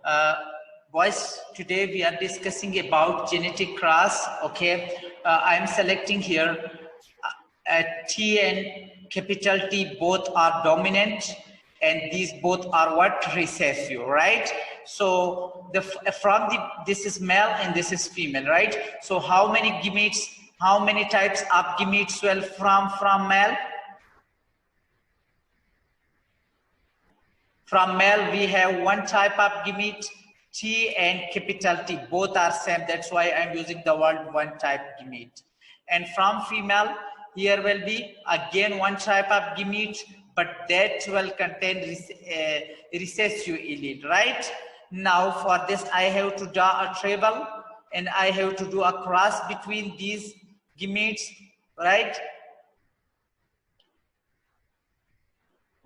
Uh, Boys, today we are discussing about genetic cross. Okay, I am selecting here T and capital T both are dominant, and these both are what, recessive, right? So from the this is male and this is female, right? So how many gametes? How many types of gametes will from male? From male, we have one type of gamete, T and capital T. Both are same. That's why I'm using the word one type gamete. And from female, here will be again one type of gamete, but that will contain recessive allele, right? Now for this, I have to draw a table and I have to do a cross between these gametes, right?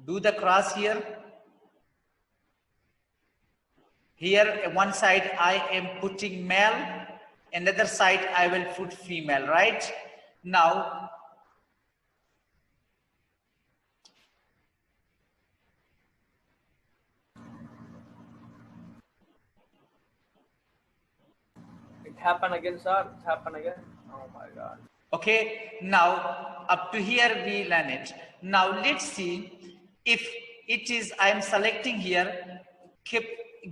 Do the cross here. Here, one side I am putting male, another side I will put female, right? Now, it happened again, sir. It happened again. Oh my God. okay, now up to here we learn it. Now let's see if it is, I am selecting here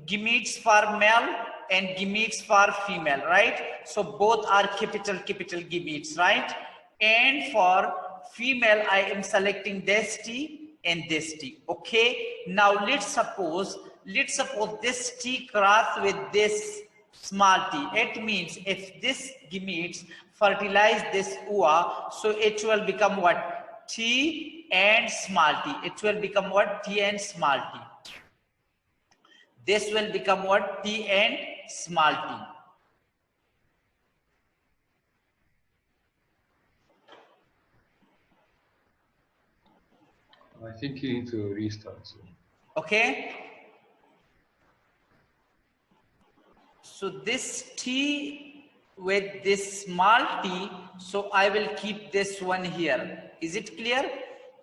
gametes for male and gametes for female, right? So both are capital gametes, right? And for female, I am selecting this T and this T. Okay, now let's suppose this T cross with this small t. It means if this gametes fertilize this OA, so it will become what? T and small t. It will become what? T and small t. This will become what? T and small t. I think you need to restart. Okay. So this T with this small t, so I will keep this one here. Is it clear?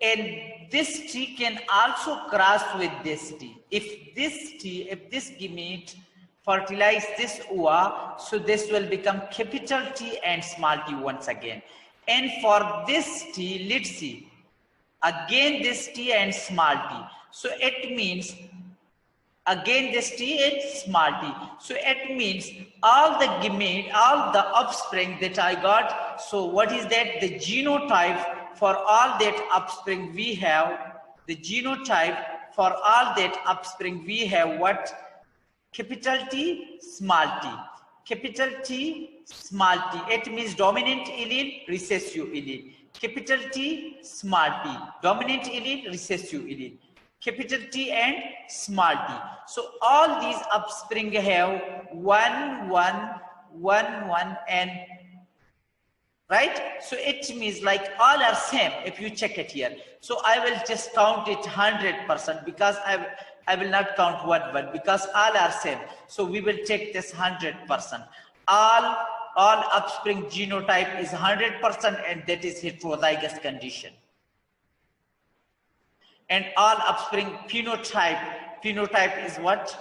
And this T can also cross with this T. If this gamete fertilize this OA, so this will become capital T and small t once again. And for this T, let's see, again this T and small t. So it means again this T and small t. So it means all the gamete, all the offspring that I got, so what is that? The genotype for all that offspring we have, the genotype for all that offspring we have what? Capital T, small t. Capital T, small t. It means dominant allele, recessive allele. Capital T, small t. Dominant allele, recessive allele. Capital T and small t. So all these offspring have 1, 1, 1, 1 and right? So it means like all are same if you check it here. So I will just count it 100% because I will not count one because all are same. So we will take this 100%. All offspring genotype is 100% and that is heterozygous condition. And all offspring phenotype is what?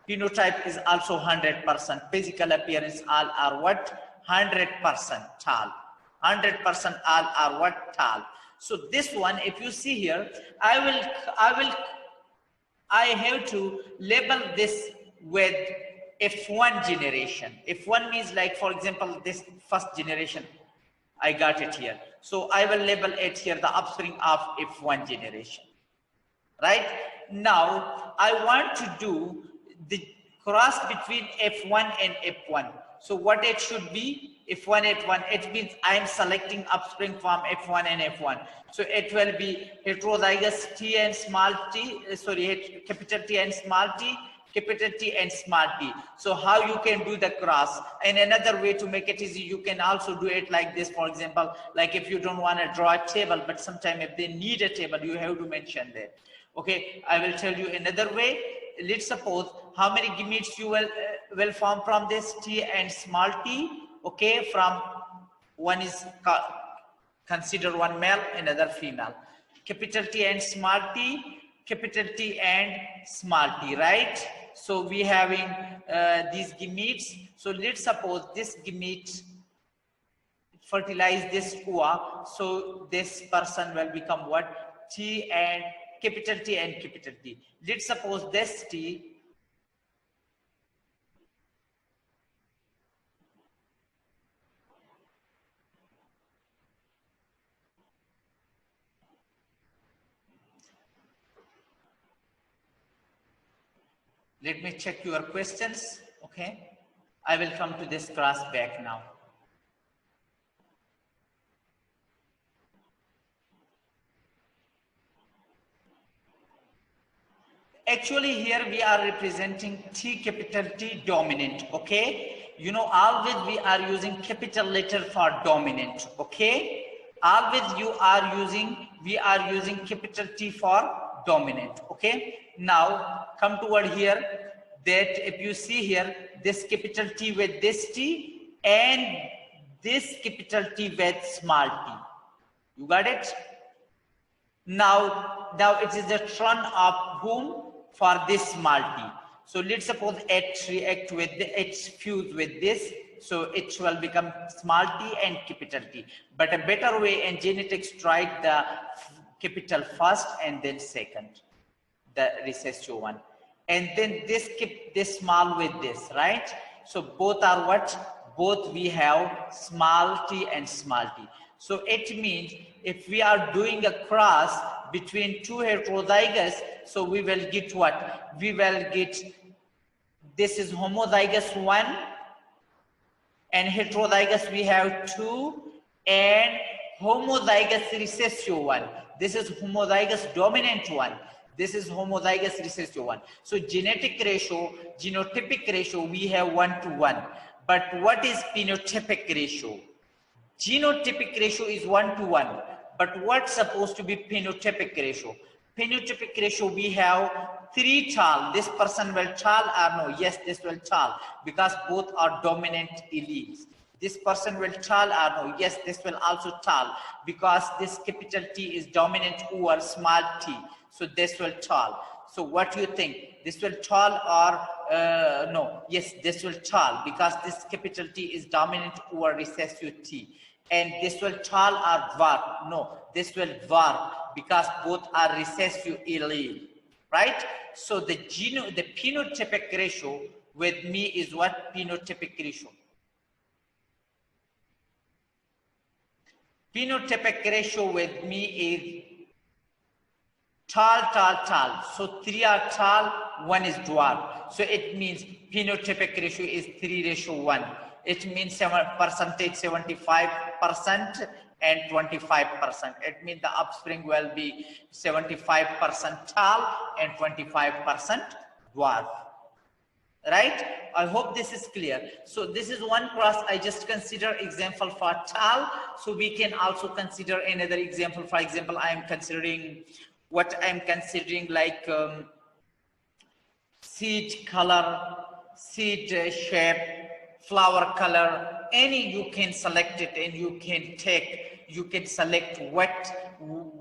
Phenotype is also 100%. Physical appearance all are what? 100% tall. 100% all are what? Tall. So this one, if you see here, I have to label this with F1 generation. F1 means like, for example, this first generation, I got it here. So I will label it here the offspring of F1 generation. Right? Now, I want to do the cross between F1 and F1. So what it should be? F1, F1, it means I am selecting offspring from F1 and F1. So it will be heterozygous T and small t, capital T and small t, capital T and small t. So how you can do the cross? And another way to make it easy, you can also do it like this. For example, like if you don't want to draw a table, but sometime if they need a table, you have to mention that. Okay, I will tell you another way. Let's suppose how many gametes you will form from this T and small t. Okay, from one is consider one male, another female. Capital T and small t, capital T and small t, right? So we having these gametes. So let's suppose this gamete fertilize this ooa. So this person will become what? T and capital T and capital T. Let's suppose this T let me check your questions. Okay, I will come to this class back now. Actually, here we are representing T capital T dominant. Okay, you know, always we are using capital letter for dominant. Okay, always we are using capital T for dominant. Okay, now come toward here, that if you see here, this capital T with this T and this capital T with small t. You got it? Now it is the turn of whom? For this small t. So let's suppose H react with H fuse with this. So it will become small t and capital T. But a better way in genetics, write the capital first and then second, the recessive one. And then this small with this, right? So both are what? Both we have small t and small t. So it means if we are doing a cross between two heterozygous, so we will get what? We will get, this is homozygous 1 and heterozygous we have 2 and homozygous recessive 1. This is homozygous dominant 1. This is homozygous recessive 1. So genetic ratio, genotypic ratio, we have 1 to 1. But what is phenotypic ratio? Genotypic ratio is 1 to 1. But what's supposed to be phenotypic ratio? Phenotypic ratio, we have 3 tall. This person will tall or no? Yes, this will tall because both are dominant alleles. This person will tall or no? Yes, this will also tall because this capital T is dominant over small t. So this will tall. So what do you think? This will tall or no? Yes, this will tall because this capital T is dominant over recessive T. And this will tall or dwarf? No, this will dwarf because both are recessive allele, right? So the phenotypic ratio with me is what? Phenotypic ratio. Phenotypic ratio with me is tall, tall, tall. So 3 are tall, 1 is dwarf. So it means phenotypic ratio is 3:1. It means percentage 75% and 25%. It means the offspring will be 75% tall and 25% dwarf. Right? I hope this is clear. So this is one cross. I just consider example for tall. So we can also consider another example. For example, I am considering what I am considering like seed color, seed shape, flower color, any you can select it and you can take, you can select what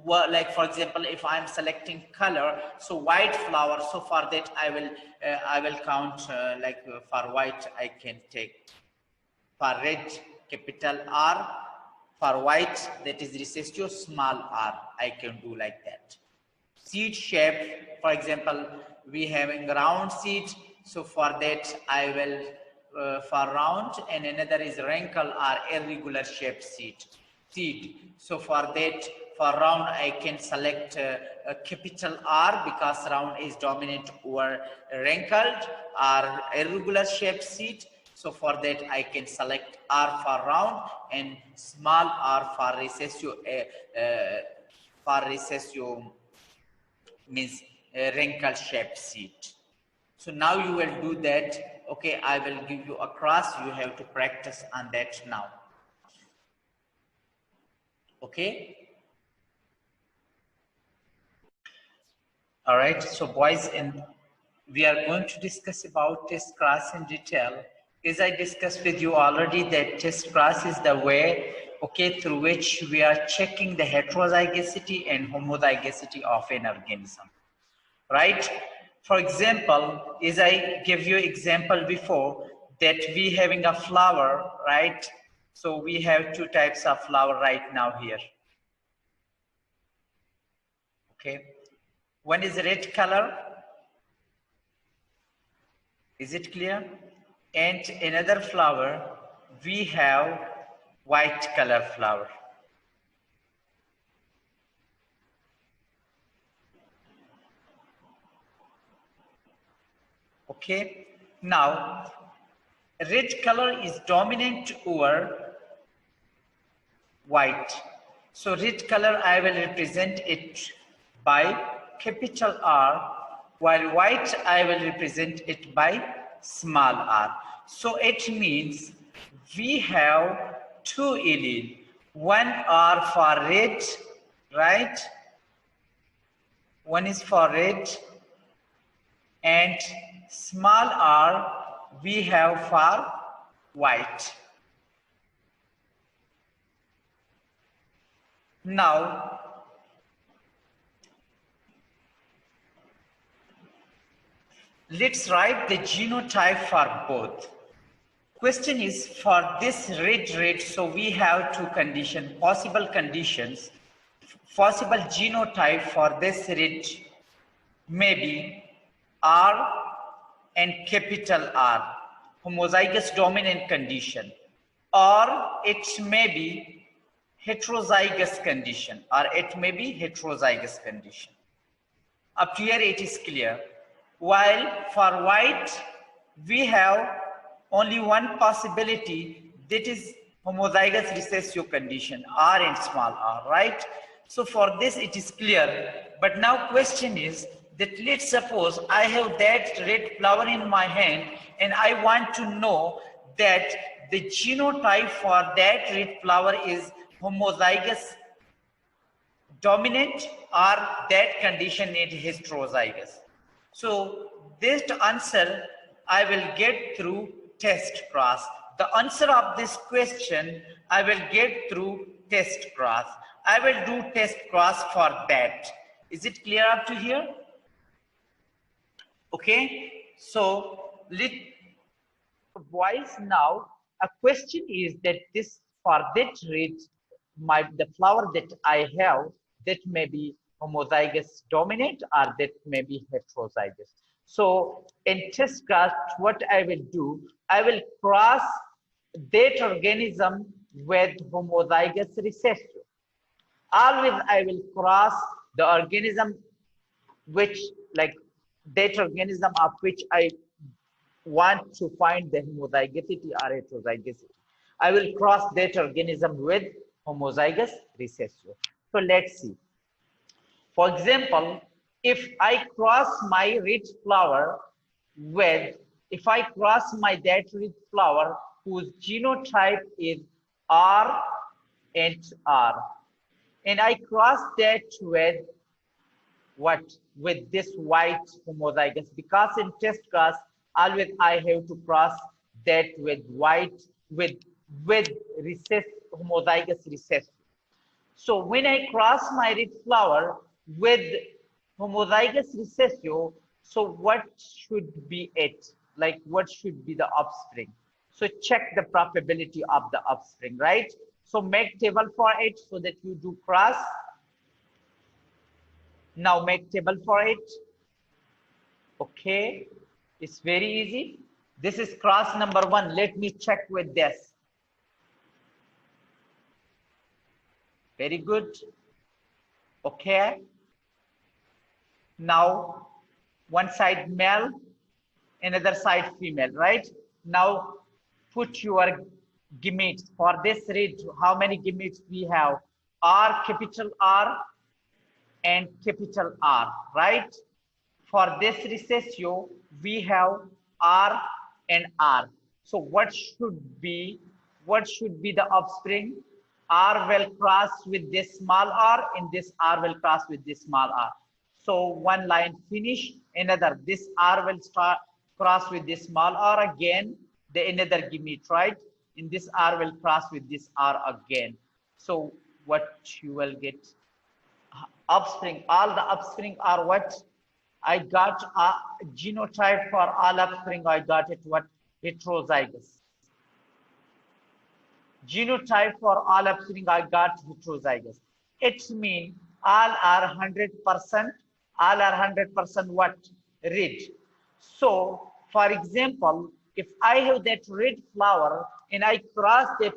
like for example, if I'm selecting color, so white flower, so for that I will count like for white I can take, for red capital R, for white that is recessive small r, I can do like that. Seed shape, for example, we having round seed, so for that I will for round, and another is wrinkle or irregular shaped seed. So for that, for round I can select a capital R because round is dominant over wrinkled or irregular shaped seed. So for that I can select R for round and small r for recessive. Means wrinkle shaped seed. So now you will do that. Okay, I will give you a cross. You have to practice on that now. Okay. All right. So boys, and we are going to discuss about test cross in detail. As I discussed with you already, that test cross is the way, okay, through which we are checking the heterozygosity and homozygosity of an organism. Right? For example, as I gave you example before, that we having a flower, right? So we have two types of flower right now here. Okay. One is red color. Is it clear? And another flower, we have white color flower. Okay. Now, red color is dominant over white. So red color, I will represent it by capital R, while white, I will represent it by small r. So it means we have two allele. One R for red, right? One is for red, and small r we have for white. Now, let's write the genotype for both. Question is for this red, so we have two conditions, possible conditions. Possible genotype for this red may be R and capital R, homozygous dominant condition, or it may be heterozygous condition, Up to here it is clear. While for white, we have only one possibility, that is homozygous recessive condition, R and small r, right? So for this it is clear. But now question is that let's suppose I have that red flower in my hand and I want to know that the genotype for that red flower is homozygous dominant or that condition is heterozygous. So this answer I will get through test cross. The answer of this question I will get through test cross. I will do test cross for that. Is it clear up to here? Okay. So voice now. A question is that this for that red, the flower that I have, that may be homozygous dominant or that may be heterozygous. So in test class, what I will do, I will cross that organism with homozygous recessive. Always I will cross the organism which, like that organism of which I want to find the homozygosity or heterozygosity. I will cross that organism with homozygous recessive. So let's see. For example, if I cross my red flower with, if I cross my that red flower whose genotype is R and R, and I cross that with what? With this white homozygous, because in test class, always I have to cross that with white, with homozygous recessive. So when I cross my red flower with homozygous recessive, so what should be it? Like what should be the offspring? So check the probability of the offspring, right? So make table for it so that you do cross. Now make table for it. Okay, it's very easy. This is cross number 1. Let me check with this. Very good. Okay. Now, one side male, another side female, right? Now, put your gametes. For this red, how many gametes we have? R, capital R, and capital R, right? For this recessive, we have R and R. So what should be the offspring? R will cross with this small r, and this R will cross with this small r. So one line finish, another, this R will start cross with this small r again, the another gamete, right? And this R will cross with this R again. So what you will get? Offspring, all the offspring are what? I got a genotype for all offspring. I got it what? Heterozygous. Genotype for all offspring, I got heterozygous. It means all are 100%, all are 100% what? Red. So, for example, if I have that red flower and I cross it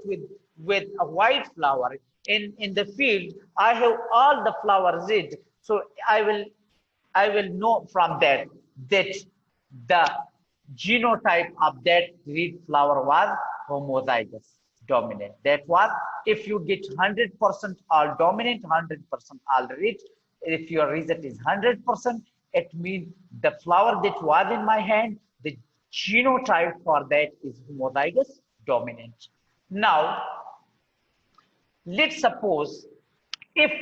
with a white flower in the field, I have all the flowers red. So I will know from that the genotype of that red flower was homozygous dominant. That was, if you get 100% all dominant, 100% all red, if your result is 100%, it means the flower that was in my hand, the genotype for that is homozygous dominant. Now, let's suppose if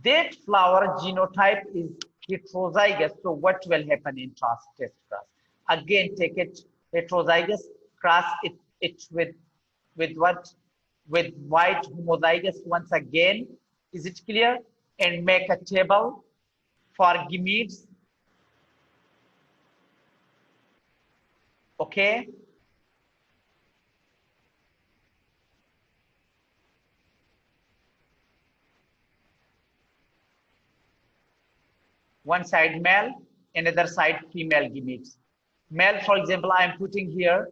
that flower genotype is heterozygous, so what will happen in test cross? Again, take it heterozygous, cross it with what? With white homozygous once again. Is it clear? And make a table for gametes. Okay. One side male, another side female gametes. Male, for example, I am putting here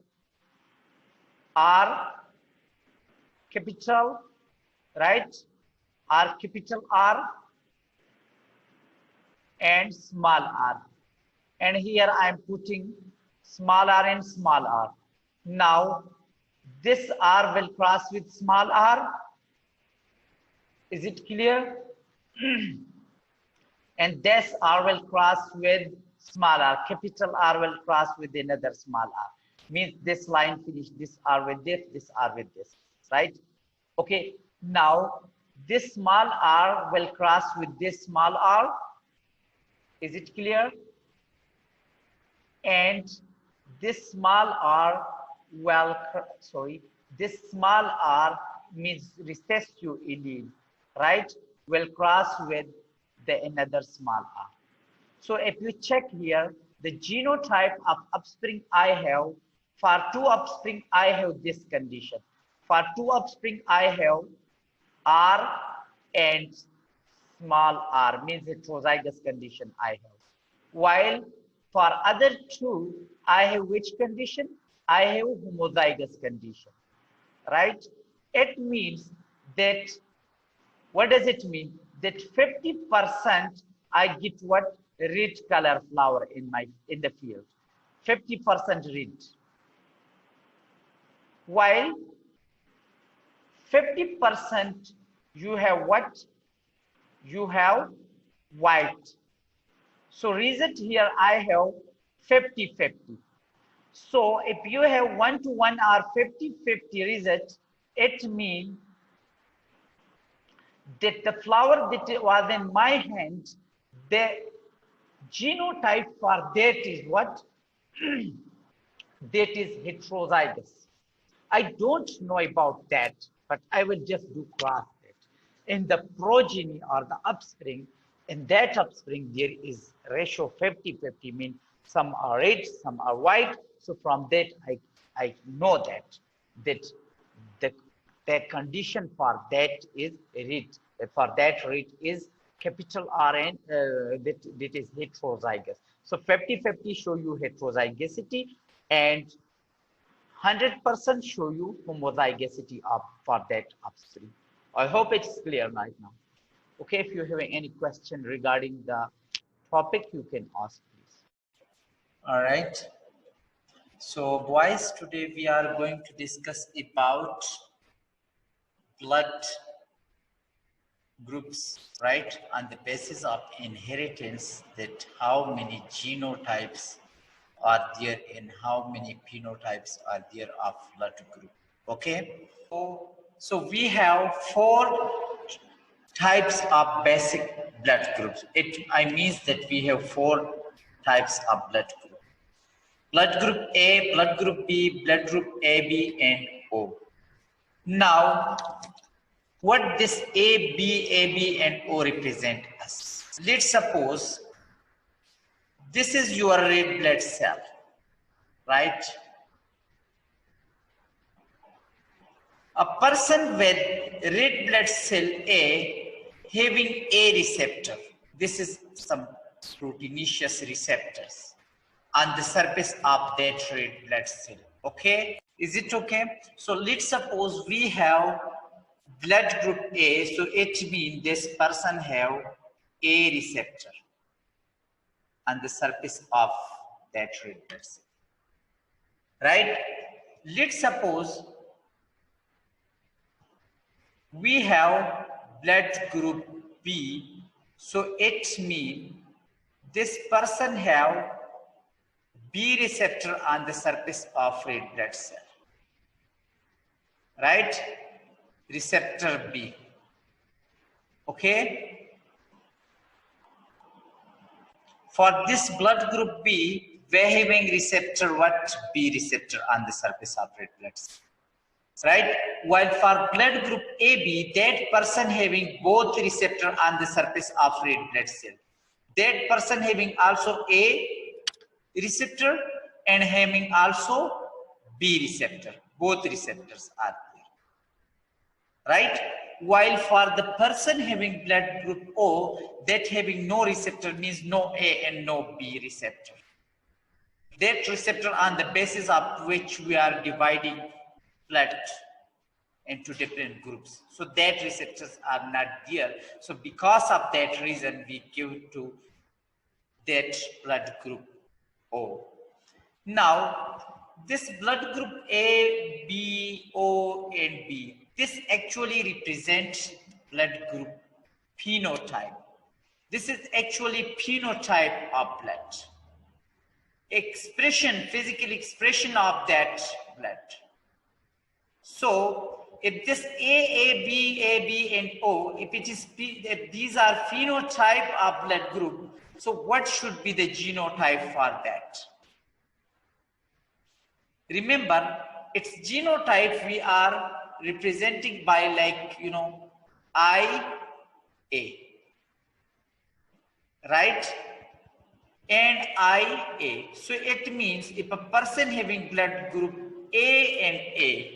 R capital, right? R capital R and small r. And here I am putting small r and small r. Now, this r will cross with small r. Is it clear? And this r will cross with small r. Capital R will cross with another small r. Means this line finish this r with this r with this, right? Okay. Now, this small r will cross with this small r. Is it clear? And this small r will, this small r means recessive allele, right? Will cross with the another small r. So if you check here, the genotype of offspring I have, for two offspring I have this condition. For two offspring I have R and small r, means heterozygous condition I have. While for other two, I have which condition? I have homozygous condition, right? It means that, what does it mean? That 50% I get what? Red color flower in the field. 50% red. While 50% you have what? You have white. So result here I have 50-50. So if you have 1-to-1 or 50-50 result, it means that the flower that was in my hand, the genotype for that is what? That is heterozygous. I don't know about that, but I will just do cross it. In the progeny or the offspring, in that offspring, there is ratio 50-50, means some are red, some are white. So from that, I know that the condition for that is red. For that red is capital RN, that is heterozygous. So 50-50 show you heterozygosity and 100% show you homozygosity for that offspring. I hope it's clear right now. Okay, if you have any question regarding the topic, you can ask, please. All right. So, boys, today we are going to discuss about blood groups, right? On the basis of inheritance, that how many genotypes are there and how many phenotypes are there of blood group. Okay. So we have 4 types of basic blood groups. I means that we have 4 types of blood group. Blood group A, blood group B, blood group AB and O. Now, what this A, B, and O represent us? Let's suppose this is your red blood cell, right? A person with red blood cell A having A receptor. This is some proteinaceous receptors on the surface of that red blood cell. Okay, is it okay? So let's suppose we have blood group A, so it means this person have A receptor on the surface of that red blood cell, right? Let's suppose we have blood group B, so it means this person have B receptor on the surface of red blood cell, right? Receptor B. Okay. For this blood group B, we're having receptor what? B receptor on the surface of red blood cell, right? While for blood group AB, that person having both receptor on the surface of red blood cell. That person having also A receptor and having also B receptor. Both receptors are there, right? While for the person having blood group O, that having no receptor means no A and no B receptor. That receptor on the basis of which we are dividing blood into different groups. So that receptors are not there. So because of that reason, we give to that blood group O. Now, this blood group A, B, O, and B, this actually represents blood group phenotype. This is actually phenotype of blood. Expression, physical expression of that blood. So, if this A, B, and O, if these are phenotype of blood group, so what should be the genotype for that? Remember, its genotype we are representing by like, IA, right? And IA. So it means if a person having blood group A and A,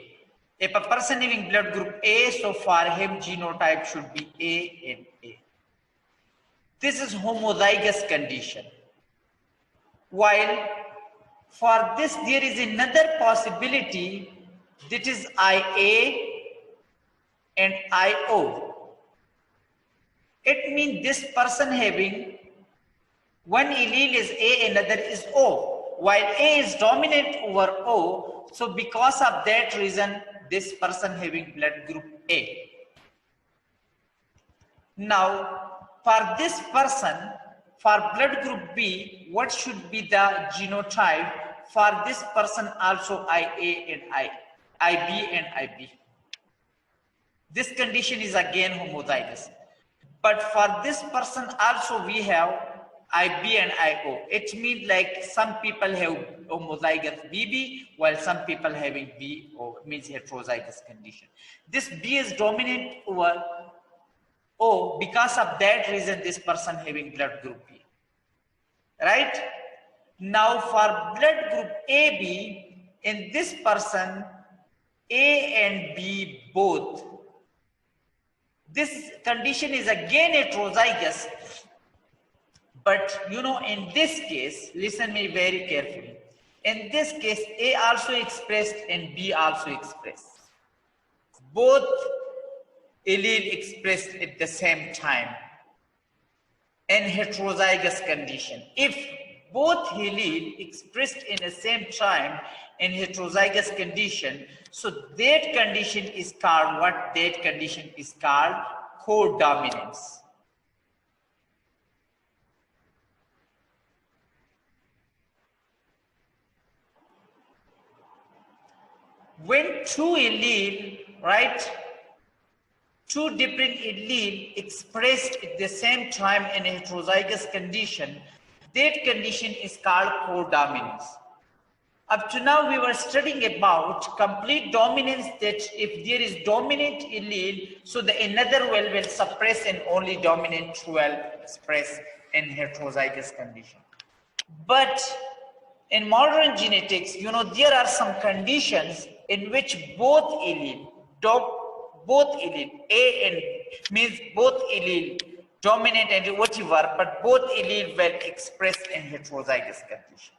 if a person having blood group A, so for him genotype should be A and A. This is homozygous condition. While for this there is another possibility, that is IA and IO. It means this person having one allele is A, another is O. While A is dominant over O, so because of that reason, this person having blood group A. Now, for this person, for blood group B, what should be the genotype? For this person also IA and IB and IB. This condition is again homozygous. But for this person also we have IB and IO. It means like some people have homozygous BB, while some people having BO, means heterozygous condition. This B is dominant over O. Because of that reason, this person having blood group B. Right? Now for blood group AB, in this person, A and B both, this condition is again heterozygous. But in this case, listen me very carefully. In this case, A also expressed and B also expressed. Both allele expressed at the same time in heterozygous condition. If both allele expressed in the same time in heterozygous condition, so that condition is called what? That condition is called codominance. When two allele, right? Two different allele expressed at the same time in a heterozygous condition, that condition is called codominance. Up to now, we were studying about complete dominance, that if there is dominant allele, so the another will suppress and only dominant will express in heterozygous condition. But in modern genetics, you know, there are some conditions in which both allele, A and means both allele dominant and whatever, but both allele well expressed in heterozygous condition.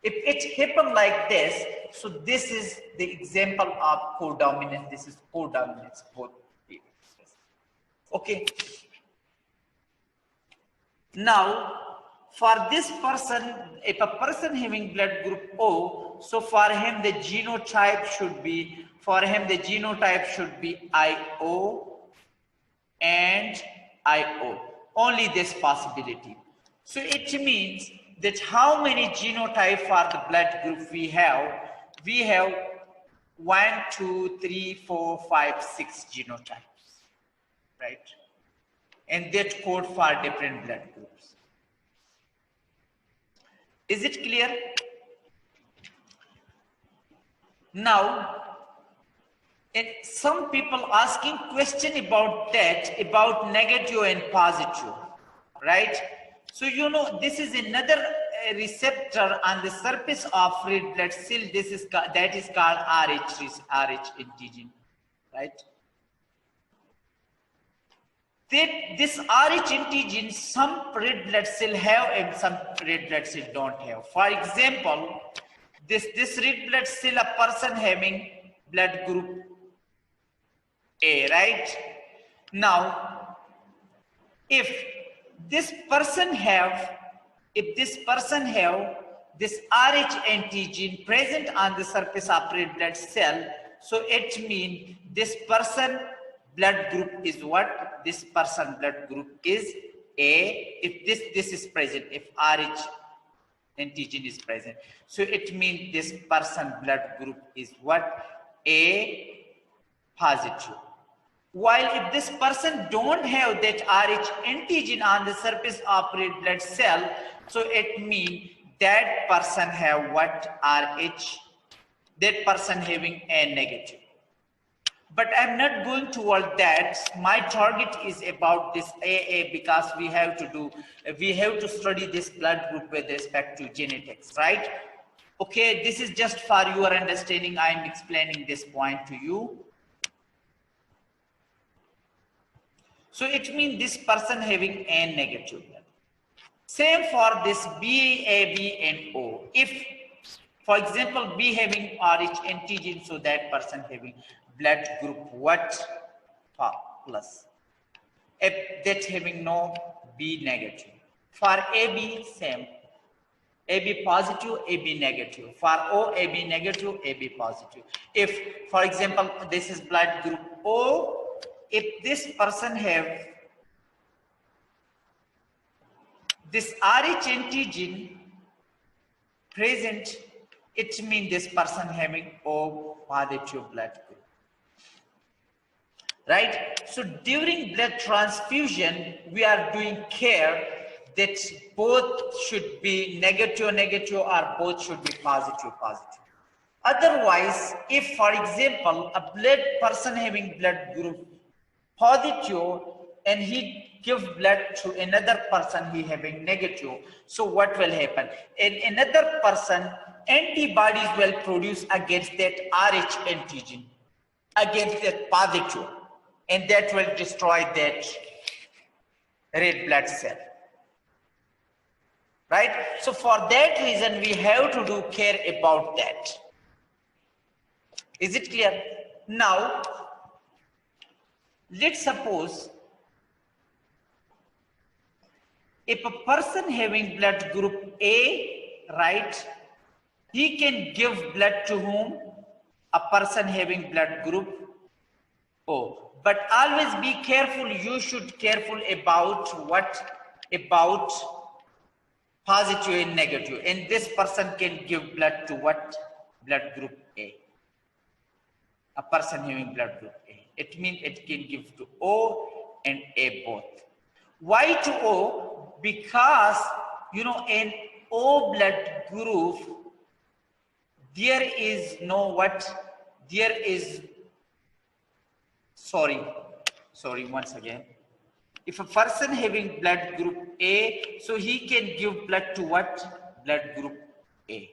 If it happen like this, so this is the example of codominance. This is codominance both. Okay. Now, for this person, if a person having blood group O, so for him the genotype should be, IO and IO. Only this possibility. So it means that how many genotype for the blood group we have? We have 1, 2, 3, 4, 5, 6 genotypes, right? And that code for different blood groups. Is it clear? Now, and some people asking question about that, about negative and positive, right? So you know this is another receptor on the surface of red blood cell. That is called Rh antigen, right? This Rh antigen, some red blood cell have and some red blood cell don't have. For example, this red blood cell, a person having blood group A, right? Now, if this person have this Rh antigen present on the surface of red blood cell, so it means this person blood group is what? This person blood group is A. If this is present, if Rh antigen is present, so it means this person blood group is what? A positive. While if this person don't have that Rh antigen on the surface of red blood cell, so it means that person have what? Rh, that person having A negative. But I'm not going toward that. My target is about this AA, because we have to study this blood group with respect to genetics, right? Okay, this is just for your understanding. I'm explaining this point to you. So it means this person having A negative. Same for this B, AB, and O. If, for example, B having Rh antigen, so that person having blood group what? Plus. If that having no, B negative. For AB, same. AB positive, AB negative. For O, AB negative, AB positive. If, for example, this is blood group O, if this person have this Rh antigen present, it means this person having O positive blood group. Right? So during blood transfusion, we are doing care that both should be negative, or both should be positive. Otherwise, if, for example, a blood person having blood group positive and he give blood to another person he having negative, so what will happen? In another person, antibodies will produce against that Rh antigen, against that positive, and that will destroy that red blood cell. Right? So for that reason, we have to do care about that. Is it clear? Now, let's suppose if a person having blood group A, right, he can give blood to whom? A person having blood group O. But always be careful, you should careful about what? About positive and negative. And this person can give blood to what? Blood group A. A person having blood group A. It means it can give to O and A both. Why to O? Because, you know, in O blood group, there is no what? There is, sorry, once again. If a person having blood group A, so he can give blood to what? blood group A,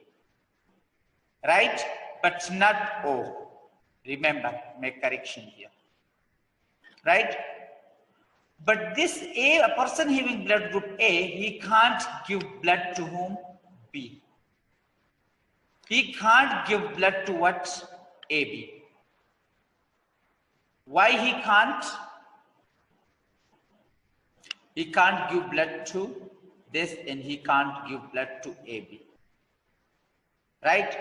right? But not O. Remember, make correction here, right? But this a person having blood group A, he can't give blood to whom? B. He can't give blood to what? AB. Why he can't? He can't give blood to this and he can't give blood to AB. Right?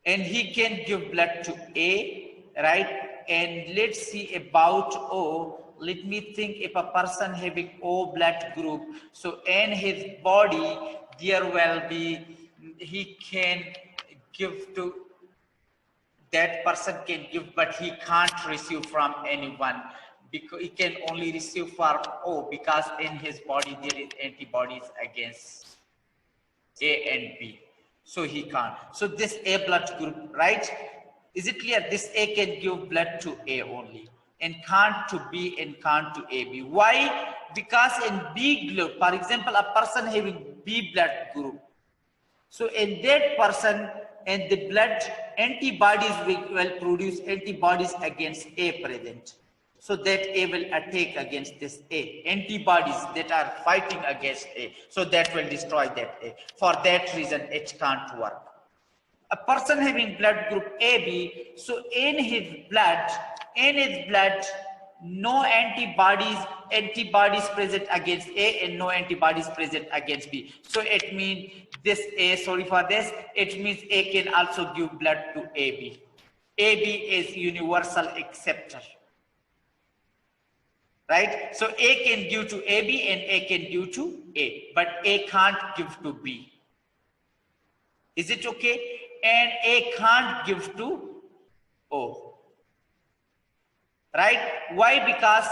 And he can give blood to A, right? And let's see about O. Let me think, if a person having O blood group, so in his body, there will be, he can give to, that person can give, but he can't receive from anyone, because he can only receive for O, because in his body there is antibodies against A and B. So he can't. So this A blood group, right? Is it clear? This A can give blood to A only and can't to B and can't to AB. Why? Because in B group, for example, a person having B blood group, so in that person and the blood antibodies will produce antibodies against A present. So that A will attack against this A. Antibodies that are fighting against A. So that will destroy that A. For that reason, it can't work. A person having blood group AB, so in his blood, no antibodies present against A and no antibodies present against B. So it means this A, sorry for this, it means A can also give blood to AB. AB is universal acceptor. Right? So A can give to AB and A can give to A, but A can't give to B. Is it okay? And A can't give to O. Right? Why? Because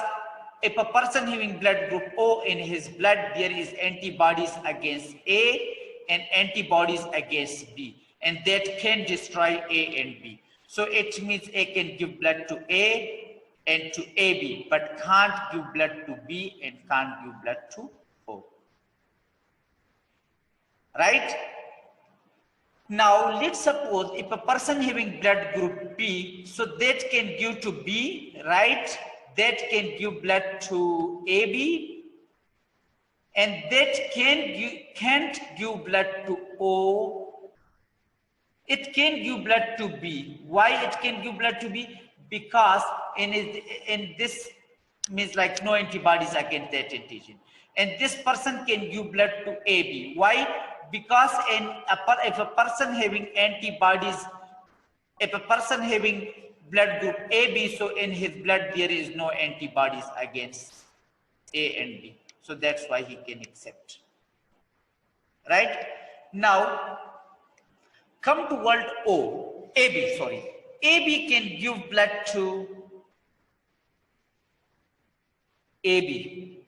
if a person having blood group O in his blood, there is antibodies against A and antibodies against B, and that can destroy A and B. So it means A can give blood to A and to AB, but can't give blood to B and can't give blood to O. Right? Now let's suppose if a person having blood group B, so that can give to B, right? That can give blood to AB, and that can't give blood to O. It can give blood to B. Why it can give blood to B? Because in this means like no antibodies against that antigen, and this person can give blood to AB. Why? Because if a person having antibodies, if a person having blood group AB, so in his blood there is no antibodies against A and B. So that's why he can accept. Right? Now, come to word O, AB, sorry. AB can give blood to AB.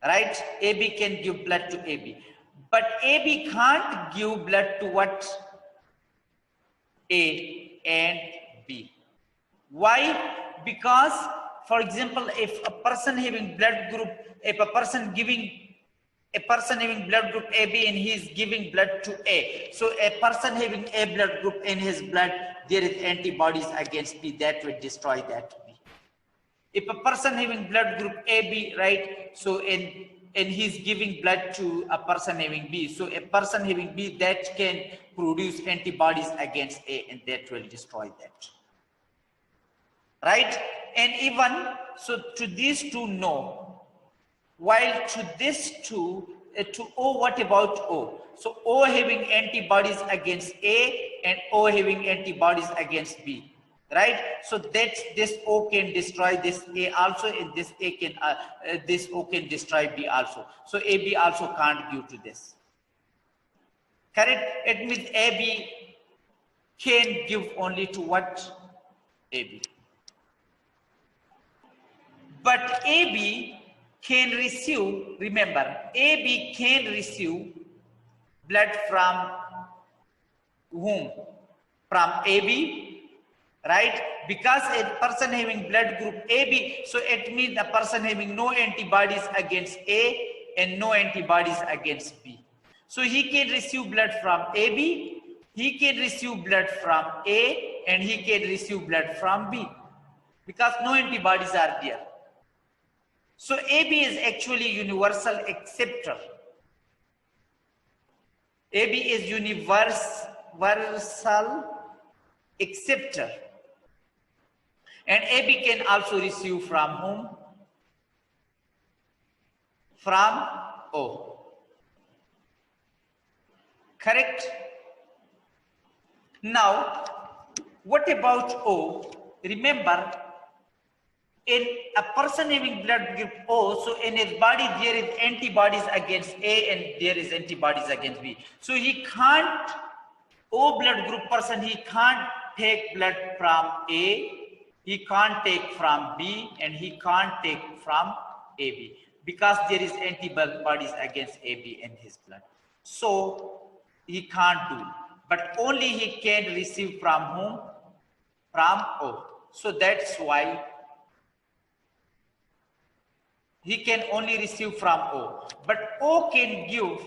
Right? AB can give blood to AB. But AB can't give blood to what? A and B. Why? Because, for example, if a person having blood group, if a person having blood group AB and he is giving blood to A, so a person having A blood group in his blood, there is antibodies against B, that will destroy that B. If a person having blood group AB, right, so and he's giving blood to a person having B, so a person having B that can produce antibodies against A, and that will destroy that. Right? And even so, to these two, no. While to this two, to O, what about O? So O having antibodies against A and O having antibodies against B. Right? So that this O can destroy this A also, and this A can this O can destroy B also. So AB also can't give to this. Correct? It means AB can give only to what? AB. But AB can receive, remember, AB can receive blood from whom? From AB. Right? Because a person having blood group AB, so it means the person having no antibodies against A and no antibodies against B. So he can receive blood from AB, he can receive blood from A, and he can receive blood from B because no antibodies are there. So AB is actually universal acceptor. AB is universal acceptor. And AB can also receive from whom? From O. Correct? Now, what about O? Remember, in a person having blood group O, so in his body there is antibodies against A and there is antibodies against B. So he can't, O blood group person, he can't take blood from A, he can't take from B, and he can't take from AB because there is antibodies against AB in his blood. So he can't do, but only he can receive from whom? From O. So that's why he can only receive from O. But O can give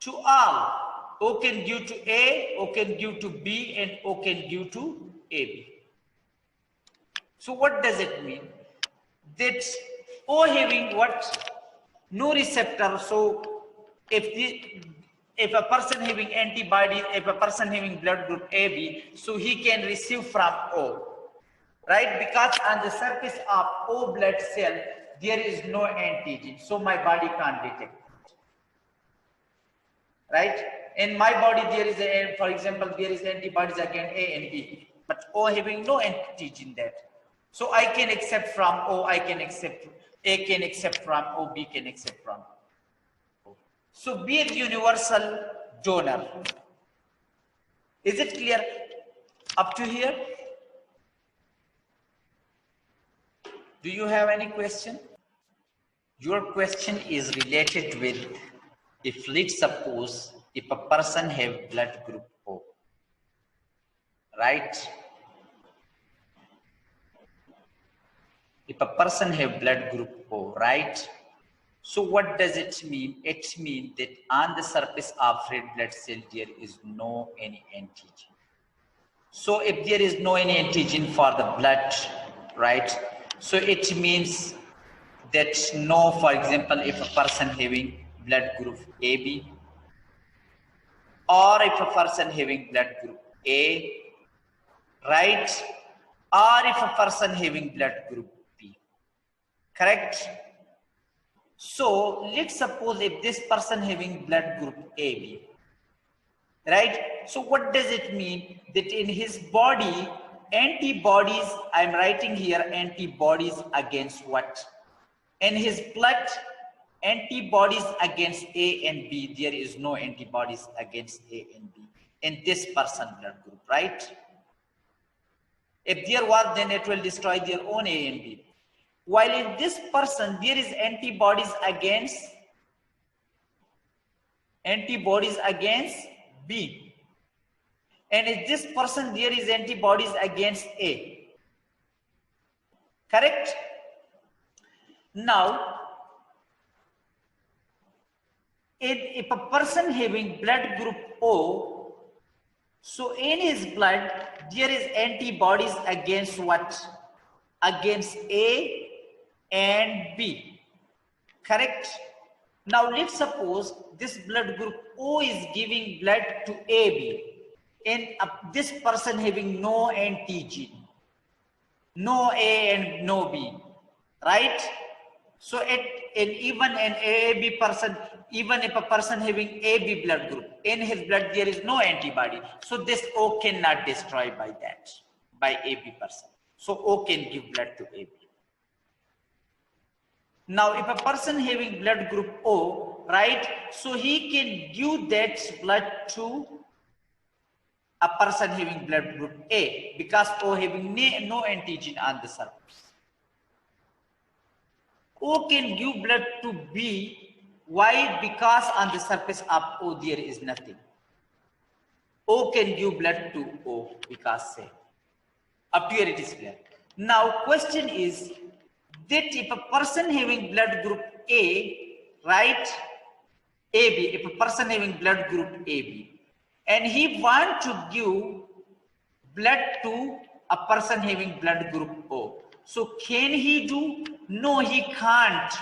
to all. O can give to A, O can give to B, and O can give to AB. So what does it mean? That O having what? No receptor. So if a person having antibody, if a person having blood group AB, so he can receive from O, right? Because on the surface of O blood cell, there is no antigen, so my body can't detect it, right? In my body, there is, for example, there is antibodies against A and B, but O having no antigen that. So I can accept from O, I can accept, A can accept from O, B can accept from O. So B is universal donor. Is it clear up to here? Do you have any question? Your question is related with, if let's suppose if a person have blood group O, right? If a person have blood group O, right? So what does it mean? It means that on the surface of red blood cell there is no any antigen. So if there is no any antigen for the blood, right? So it means that no, for example, if a person having blood group AB, or if a person having blood group A, right? Or if a person having blood group B, correct? So let's suppose if this person having blood group AB, right? So what does it mean? That in his body, antibodies, I'm writing here antibodies against what? In his blood, antibodies against A and B, there is no antibodies against A and B in this person blood group, right? If there was, then it will destroy their own A and B. While in this person, there is antibodies against B. And in this person, there is antibodies against A. Correct? Now, if a person having blood group O, so in his blood, there is antibodies against what? Against A and B. Correct? Now, let's suppose this blood group O is giving blood to AB. And this person having no antigen, no A and no B, right? So even an AB person, even if a person having AB blood group, in his blood there is no antibody. So this O cannot destroy by that, by AB person. So O can give blood to AB. Now if a person having blood group O, right? So he can give that blood to a person having blood group A because O having no antigen on the surface. O can give blood to B. Why? Because on the surface of O there is nothing. O can give blood to O because say. Up here it is clear. Now question is that if a person having blood group A, right? AB, if a person having blood group AB, and he want to give blood to a person having blood group O. So can he do? No, he can't.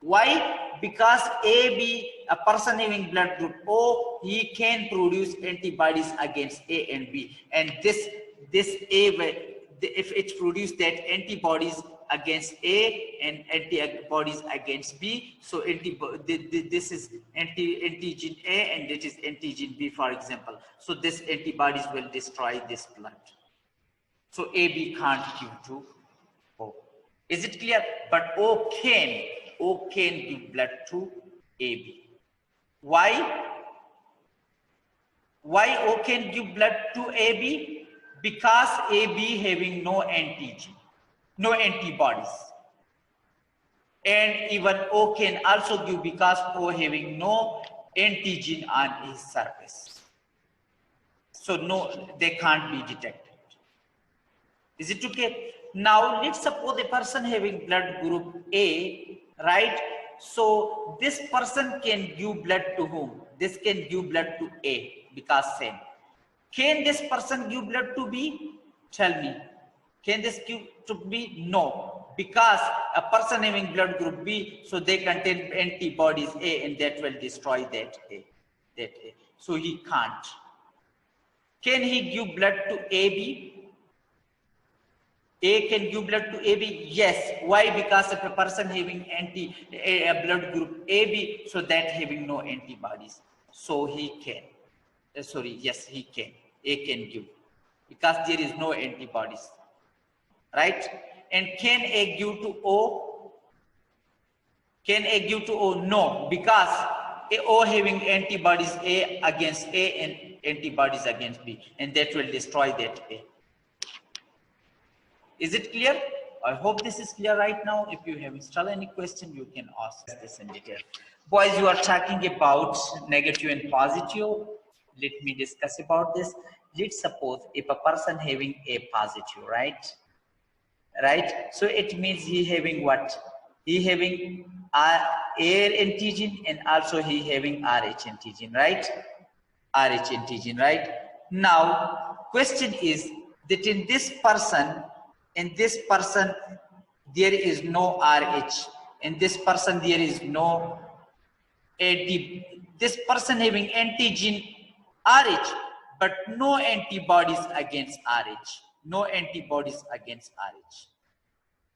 Why? Because AB, a person having blood group O, he can produce antibodies against A and B. And this A, if it produces that antibodies against A and antibodies against B, so this is antigen A and it is antigen B, for example. So this antibodies will destroy this blood. So AB can't give to O. Is it clear? But O can give blood to AB. Why? Why O can give blood to AB? Because AB having no antigen, no antibodies. And even O can also give because O having no antigen on his surface. So no, they can't be detected. Is it okay? Now let's suppose a person having blood group A, right? So this person can give blood to whom? This can give blood to A because same. Can this person give blood to B? Tell me. Can this give to B? No. Because a person having blood group B, so they contain antibodies A and that will destroy that A. So he can't. Can he give blood to AB? A can give blood to AB? Yes. Why? Because if a person having blood group AB, so that having no antibodies. So he can. Yes, he can. A can give. Because there is no antibodies. Right? And can A give to O? Can A give to O? No. Because O having antibodies A against A and antibodies against B. And that will destroy that A. Is it clear? I hope this is clear right now. If you have still any question, you can ask this in detail. Boys, you are talking about negative and positive. Let me discuss about this. Let's suppose if a person having A positive, right? So it means he having what? He having air antigen and also he having RH antigen, right? RH antigen, right? Now, question is that in this person, there is no RH. In this person, there is no AD. This person having antigen RH, but no antibodies against RH. No antibodies against RH.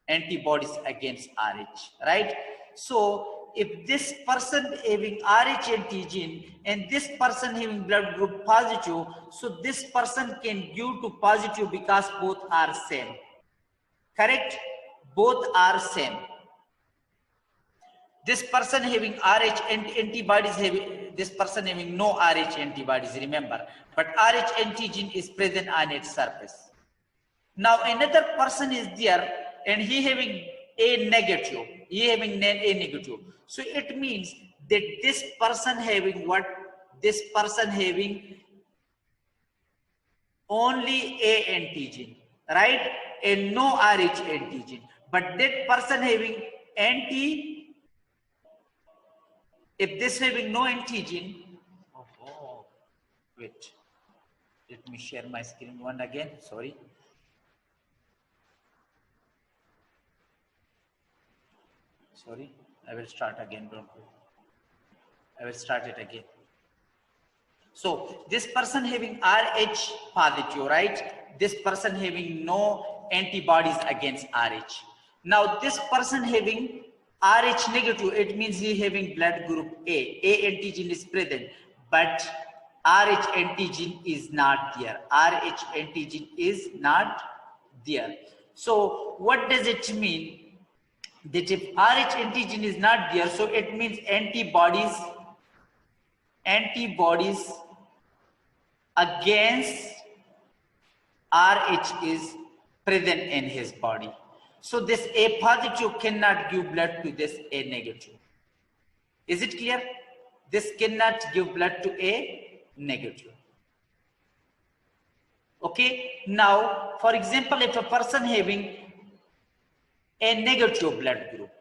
Antibodies against RH, right? So if this person having RH antigen and this person having blood group positive, so this person can give to positive because both are same. Correct? Both are same. This person having RH antibodies, this person having no RH antibodies, remember, but RH antigen is present on its surface. Now another person is there and he having A negative, so it means that this person having what? This person having only A antigen, right? And no RH antigen, but that person having if this having no antigen, wait, let me share my screen one again, sorry. I will start again, don't worry. I will start it again. So this person having RH positive, right? This person having no antibodies against RH. Now this person having RH negative, it means he having blood group A. A antigen is present, but RH antigen is not there. RH antigen is not there. So what does it mean? That if RH antigen is not there, so it means antibodies against RH is present in his body. So this A positive cannot give blood to this A negative. Is it clear? This cannot give blood to A negative. Okay. Now, for example, if a person having a negative blood group,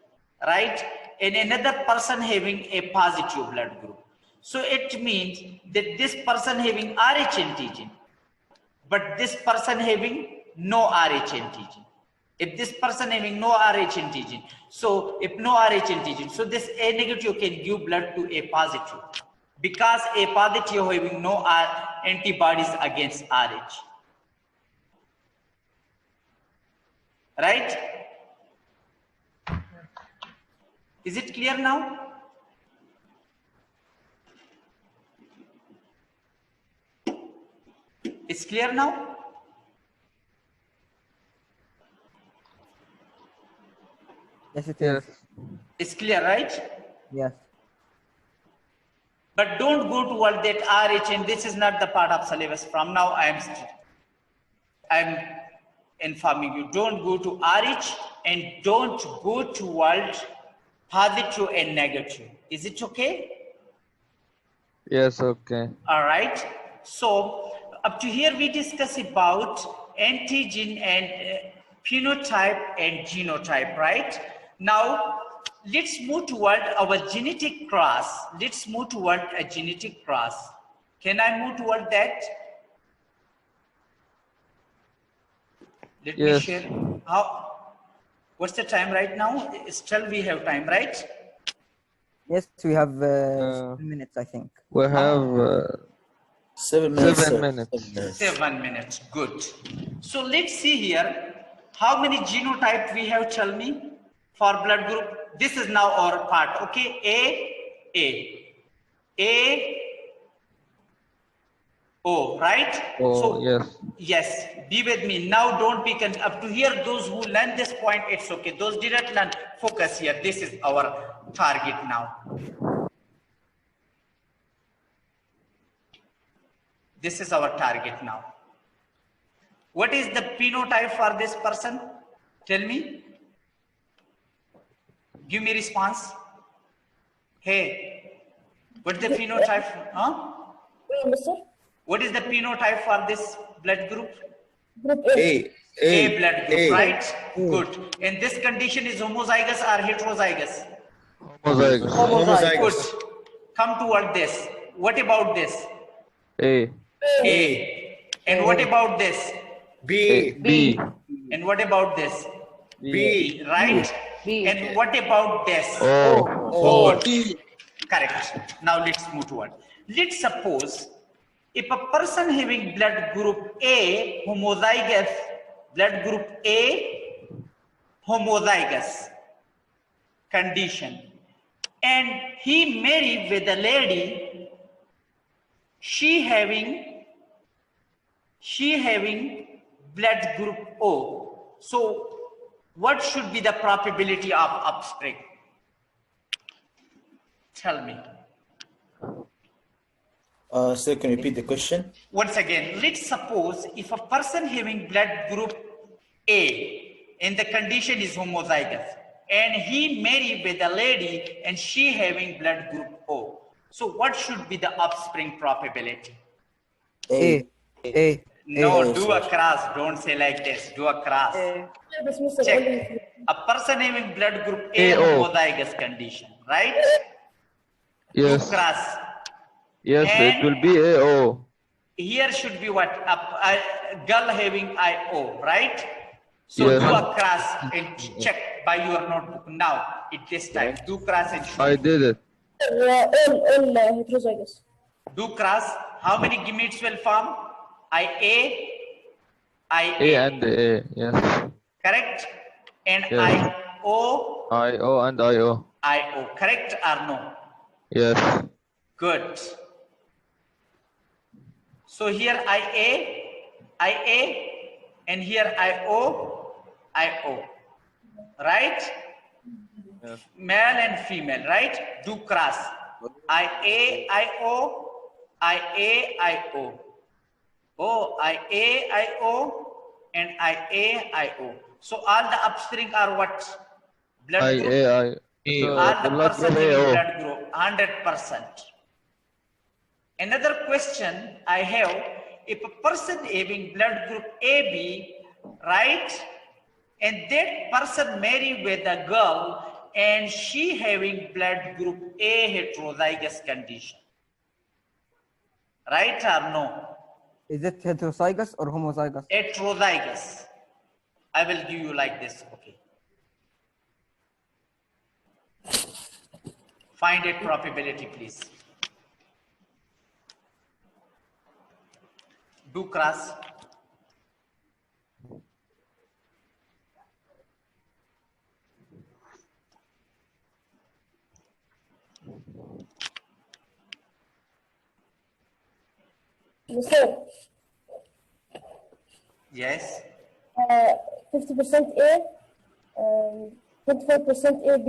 right? and another person having a positive blood group. So it means that this person having Rh antigen, but this person having no Rh antigen. If this person having no Rh antigen, so if no Rh antigen, so this A negative can give blood to A positive because A positive having no antibodies against Rh. Right? Is it clear now? It's clear now? Yes, it Yes. is. It's clear, right? Yes. But don't go toward that RH, and this is not the part of syllabus. From now, I'm informing you. Don't go to RH and don't go toward positive and negative. Is it okay? Yes, okay. All right. So up to here we discuss about antigen and phenotype and genotype, right? Now let's move toward our genetic class. Let's move toward a genetic class. Can I move toward that? Let me Yes. share. What's the time right now? Still we have time, right? Yes, we have 7 minutes, I think. We have 7 minutes. 7 sir. minutes. 7 minutes. 7 minutes. Good. So let's see here. How many genotype we have? Tell me for blood group. This is now our part. Okay. A, O, right? Oh, yes. Yes, be with me. Now don't be up to here. Those who learn this point, it's okay. Those didn't learn, focus here. This is our target now. This is our target now. What is the phenotype for this person? Tell me. Give me response. Hey, what's the phenotype? Huh? What is the phenotype for this blood group? A. A blood group, A. right? Good. And this condition is homozygous or heterozygous? Homozygous. Homozygous. Good. Come toward this. What about this? A. A. And what about this? B. B. And what about this? B. Right? And what about this? O. Good. Correct. Now let's move toward. Let's suppose if a person having blood group A, homozygous, blood group A, homozygous condition, and he married with a lady, she having blood group O. So what should be the probability of offspring? Tell me. Sir, can you repeat the question? Once again, let's suppose if a person having blood group A and the condition is homozygous and he married with a lady and she having blood group O. So what should be the offspring probability? A. No, do a cross. Don't say like this. Do a cross. Check. A person having blood group A AO. homozygous condition, right? Yes. Do cross. Yes, And- it will be AO. Here should be what? A girl having IO, right? So Yes. do a cross and check by your notebook now. At this time, do cross and show. I did it. heterozygous. Do cross. How many gametes will form? IA, A and A. Yes. correct? And Yes. IO, IO and IO. IO, correct or no? Yes. Good. So here IA, and here IO, right? Yes. Male and female, right? Do cross. IA, IO, Oh, and IO. So all the upstream are what? Blood group. So All the blood person group having AO. blood group, 100%. Another question I have, if a person having blood group AB, right, and that person marry with a girl and she having blood group A heterozygous condition. Right or no? Is it heterozygous or homozygous? Heterozygous. I will give you like this. Okay. Find a probability, please. Do cross. Mister, Yes. 50% A, 24% AB,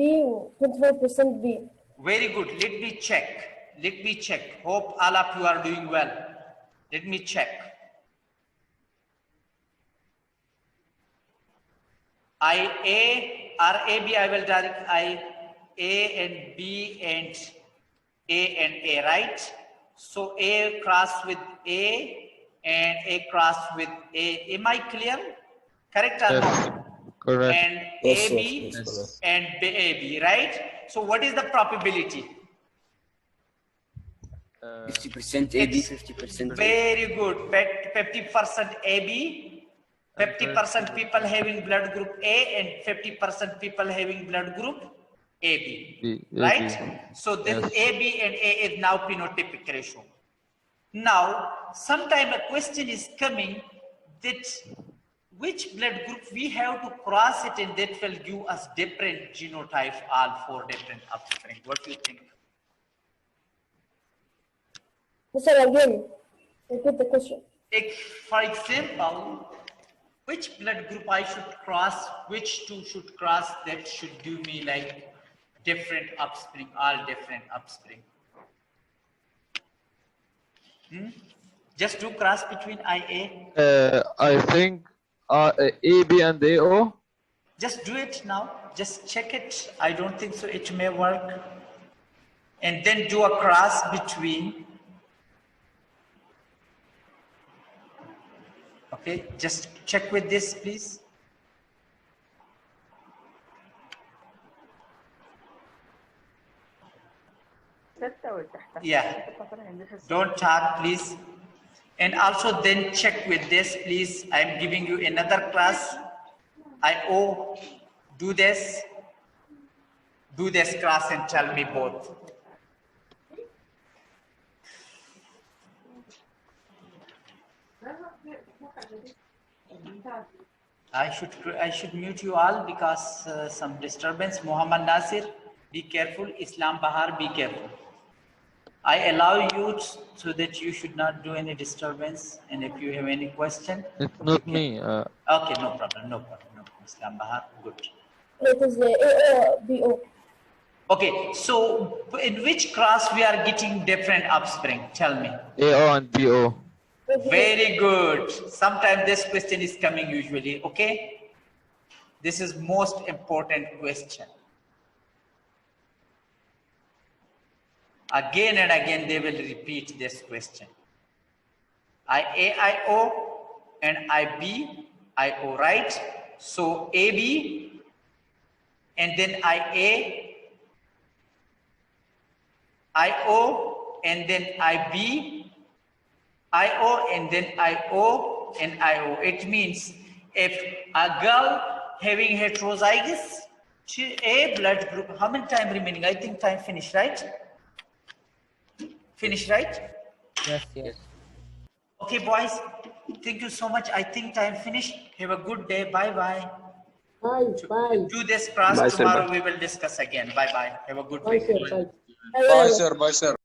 24% B. Very good. Let me check. Let me check. Hope all of you are doing well. Let me check. I will direct A and B and A, right? So A cross with A and A cross with A. Am I clear? Correct or Yes. not? Correct. And Yes, AB yes, yes, and AB, right? So what is the probability? 50% AB, 50% Very good. 50% AB, 50% people having blood group A and 50% people having blood group AB, B, right? AB. So this Yes. AB and A is now phenotypic ratio. Now, sometime a question is coming that which blood group we have to cross it and that will give us different genotype, all 4 different offspring. What do you think? Mister, again, repeat the question. Take, for example, which blood group I should cross, which 2 should cross, that should give me like different offspring, all different offspring. Just do cross between IA. I think AB and AO. Just do it now. Just check it. I don't think so. It may work. And then do a cross between. Okay, just check with this, please. Yeah. Don't talk, please. And also then check with this, please. I'm giving you another class. IO, do this class and tell me both. I should mute you all because some disturbance. Muhammad Nasir, be careful. Islam Bahar, be careful. I allow you so that you should not do any disturbance. And if you have any question, It's not you me. okay, no problem, no problem, no problem. Islam Bahar, good. It is AO, BO. Okay, so in which class we are getting different offspring? Tell me. AO and BO. Very good. Sometimes this question is coming usually, okay? This is most important question. Again and again, they will repeat this question. IAIO and IBIO, right? So AB and then IA, IO and then IB, IO and then IO and IO. It means if a girl having heterozygous A blood group, how many time remaining? I think time finished, right? Finished, right? Yes, yes. Okay, boys. Thank you so much. I think time finished. Have a good day. Bye-bye. Bye, bye. Do this class Bye, sir. tomorrow. We will discuss again. Bye-bye. Have a good Bye, day. sir. Bye. Bye, sir. Bye, sir.